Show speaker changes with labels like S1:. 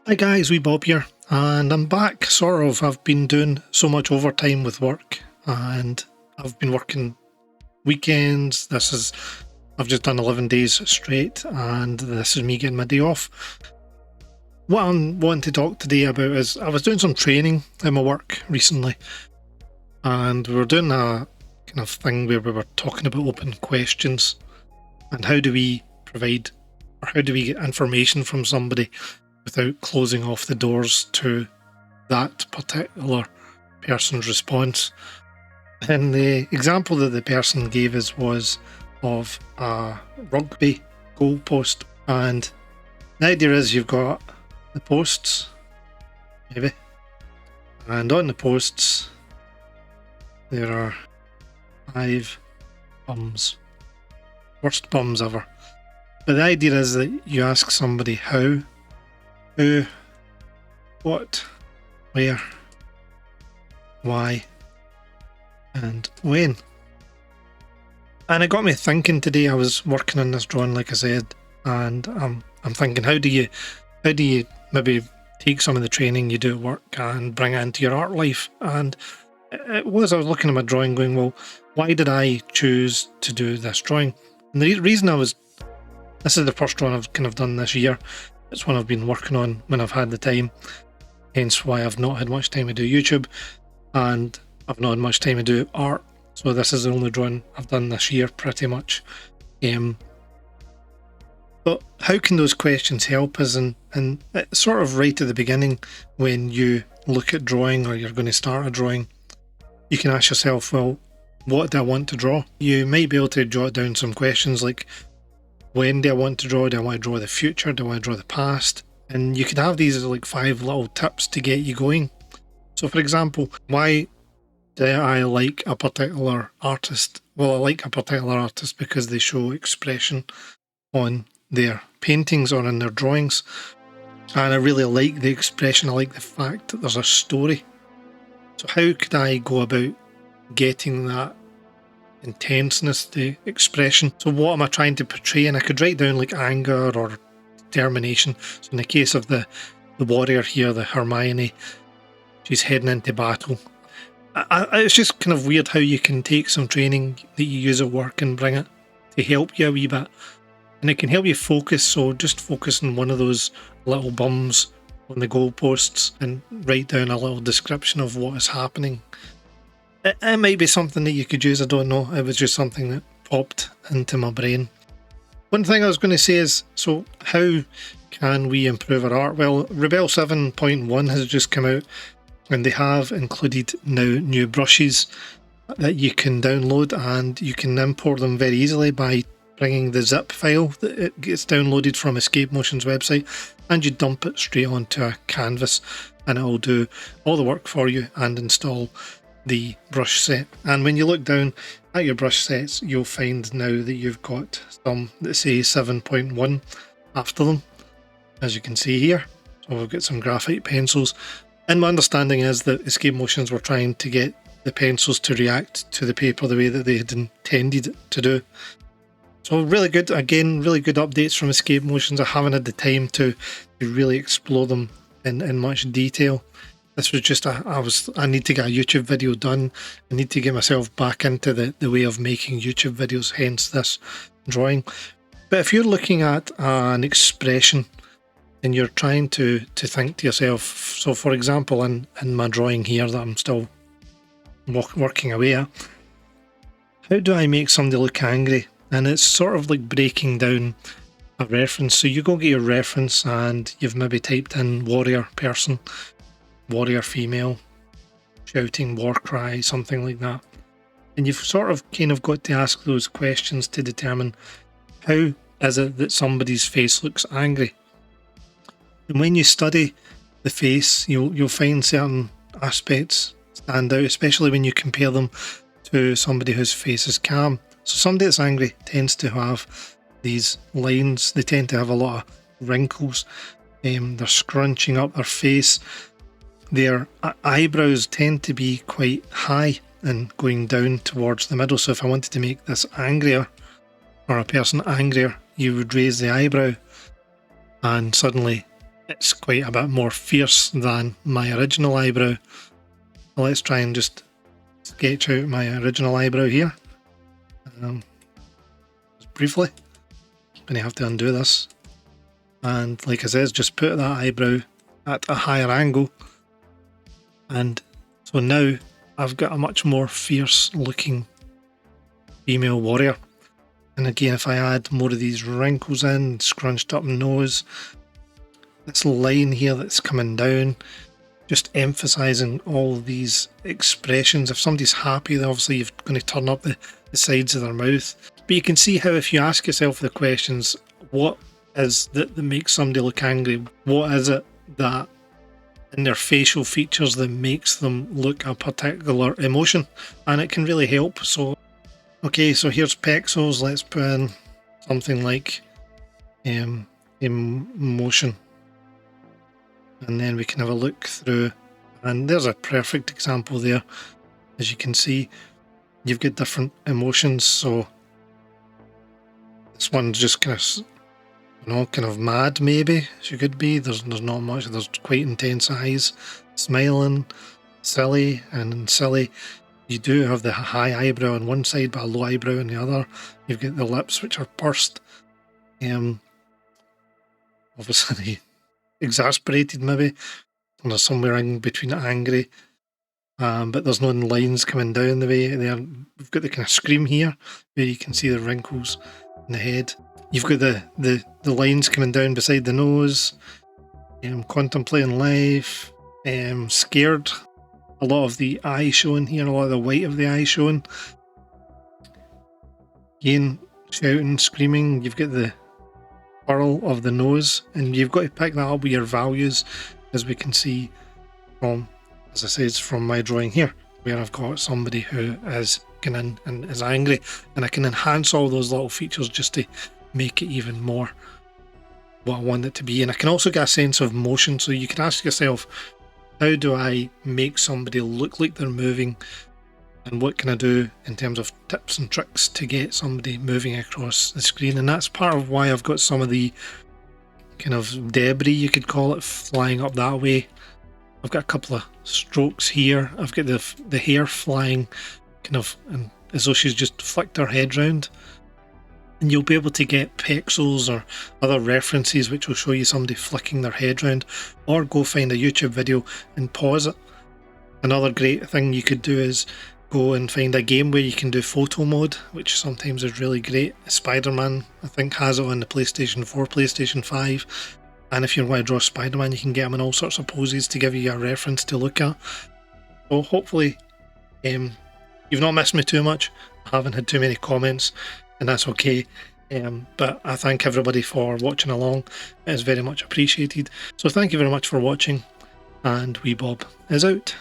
S1: Hi guys, wee Bob here, and I'm back. I've been doing so much overtime with work, and I've been working weekends. I've just done 11 days straight, and this is me getting my day off. What I'm wanting to talk today about is I was doing some training in my work recently, and we were doing a kind of thing where we were talking about open questions and how do we provide or how do we get information from somebody without closing off the doors to that particular person's response. And the example that the person gave us was of a rugby goalpost. And the idea is you've got the posts, maybe, and on the posts there are 5 bums. Worst bums ever. But the idea is that you ask somebody how, who, what, where, why, and when. And it got me thinking today. I was working on this drawing, like I said, and I'm thinking, how do you maybe take some of the training you do at work and bring it into your art life? And I was looking at my drawing going, well, why did I choose to do this drawing? And the reason this is the first drawing I've kind of done this year. It's one I've been working on when I've had the time, hence why I've not had much time to do YouTube, and I've not had much time to do art. So this is the only drawing I've done this year, pretty much. But how can those questions help us? And it's sort of right at the beginning, when you look at drawing or you're going to start a drawing, you can ask yourself, well, what do I want to draw? You might be able to jot down some questions like, when do I want to draw? Do I want to draw the future? Do I want to draw the past? And you could have these as like 5 little tips to get you going. So for example, why do I like a particular artist? Well, I like a particular artist because they show expression on their paintings or in their drawings. And I really like the expression. I like the fact that there's a story. So how could I go about getting that intenseness, the expression? So what am I trying to portray? And I could write down like anger or determination. So in the case of the warrior here, the Hermione, she's heading into battle. It's just kind of weird how you can take some training that you use at work and bring it to help you a wee bit. And it can help you focus. So just focus on one of those little bums on the goalposts and write down a little description of what is happening. It might be something that you could use, I don't know. It was just something that popped into my brain. One thing I was going to say is, so how can we improve our art? Well, Rebelle 7.1 has just come out, and they have included now new brushes that you can download, and you can import them very easily by bringing the zip file that it gets downloaded from Escape Motion's website, and you dump it straight onto a canvas, and it will do all the work for you and install the brush set. And when you look down at your brush sets, you'll find now that you've got some that say 7.1 after them, as you can see here. So we've got some graphite pencils, and my understanding is that Escape Motions were trying to get the pencils to react to the paper the way that they had intended it to do. So really good, again, really good updates from Escape Motions. I haven't had the time to really explore them in much detail. This was just I need to get a YouTube video done. I need to get myself back into the way of making YouTube videos, hence this drawing. But if you're looking at an expression and you're trying to think to yourself, so for example, in my drawing here that I'm still working away at, how do I make somebody look angry? And it's sort of like breaking down a reference. So you go get your reference and you've maybe typed in warrior person, warrior female, shouting war cry, something like that. And you've sort of kind of got to ask those questions to determine how is it that somebody's face looks angry. And when you study the face, you'll find certain aspects stand out, especially when you compare them to somebody whose face is calm. So somebody that's angry tends to have these lines. They tend to have a lot of wrinkles. They're scrunching up their face. Their eyebrows tend to be quite high and going down towards the middle. So if I wanted to make this angrier, or a person angrier, you would raise the eyebrow, and suddenly it's quite a bit more fierce than my original eyebrow. Let's try and just sketch out my original eyebrow here. Just briefly. I'm going to have to undo this. And like I said, just put that eyebrow at a higher angle. And so now I've got a much more fierce looking female warrior. And again, if I add more of these wrinkles in, scrunched up nose, this line here that's coming down, just emphasising all these expressions. If somebody's happy, then obviously you're going to turn up the sides of their mouth. But you can see how if you ask yourself the questions, what is that makes somebody look angry? What is it that in their facial features that makes them look a particular emotion? And it can really help. So, okay, so here's pixels. Let's put in something like emotion. And then we can have a look through, and there's a perfect example there. As you can see, you've got different emotions. So this one's just kind of mad, maybe she could be. There's not much. There's quite intense eyes, smiling, silly, and in silly you do have the high eyebrow on one side but a low eyebrow on the other. You've got the lips which are pursed, obviously exasperated maybe, and there's somewhere in between angry, but there's no lines coming down the way there. We've got the kind of scream here where you can see the wrinkles in the head. You've got the lines coming down beside the nose, contemplating life, scared, a lot of the eye showing here, a lot of the white of the eye showing. Again, shouting, screaming. You've got the furl of the nose, and you've got to pick that up with your values, as we can see from, as I said, from my drawing here, where I've got somebody who is going in and is angry, and I can enhance all those little features just to make it even more what I want it to be. And I can also get a sense of motion, so you can ask yourself, how do I make somebody look like they're moving, and what can I do in terms of tips and tricks to get somebody moving across the screen? And that's part of why I've got some of the kind of debris, you could call it, flying up that way. I've got a couple of strokes here. I've got the hair flying kind of as though she's just flicked her head round. And you'll be able to get pixels or other references which will show you somebody flicking their head round, or go find a YouTube video and pause it. Another great thing you could do is go and find a game where you can do photo mode, which sometimes is really great. Spider-Man, I think, has it on the PlayStation 4, PlayStation 5. And if you want to draw Spider-Man, you can get him in all sorts of poses to give you a reference to look at. So hopefully you've not missed me too much. I haven't had too many comments, and that's okay. But I thank everybody for watching along. It is very much appreciated. So thank you very much for watching, and Wee Bob is out.